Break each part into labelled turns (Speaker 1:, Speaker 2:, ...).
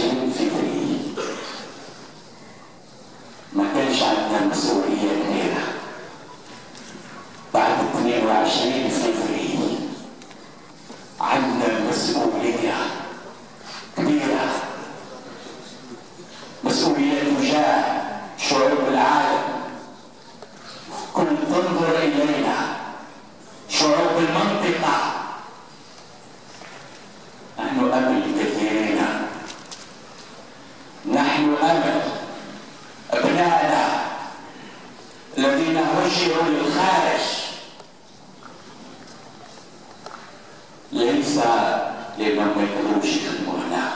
Speaker 1: 22 فبراير ما كانش عندنا مسؤولية كبيرة. بعد 22 فبراير عندنا مسؤولية كبيرة، مسؤولية تجاه شعوب العالم. كنت تنظر إلينا شعوب المنطقة، نحن أمل كثيرين، نحن أمل أبنائنا الذين هجروا للخارج، ليس لأنهم ما يقدروش يخدموا هنا،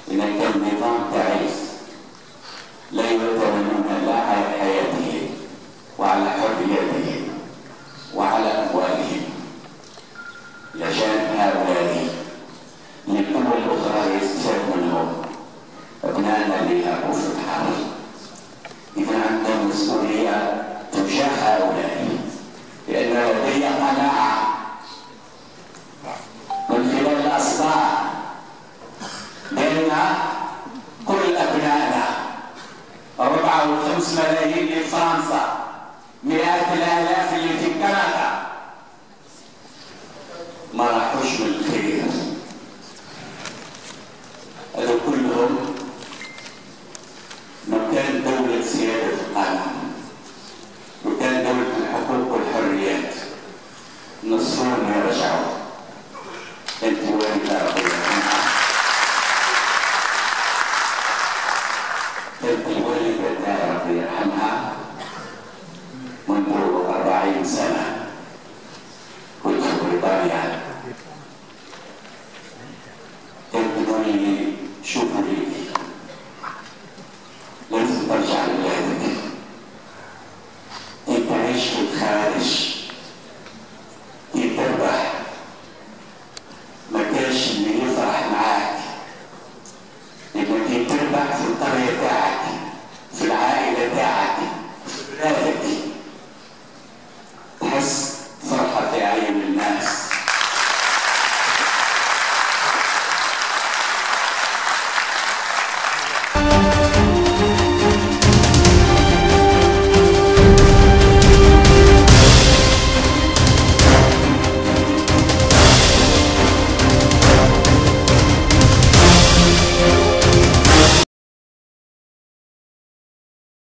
Speaker 1: لأن كان نظام تعيس لا يؤتمنون لا على حياتهم وعلى حرياتهم وعلى أموالهم. لجان هؤلاء للدول الأخرى يستفاد منهم أبنائنا اللي هربوا في الحرب. إذا عندنا مسؤولية تجاه هؤلاء، لأن لدي قناعة من خلال الأصداء بأن كل أبنائنا 4 و5 ملايين في فرنسا، مئات الآلاف اللي في كندا ما راحوش من الخير.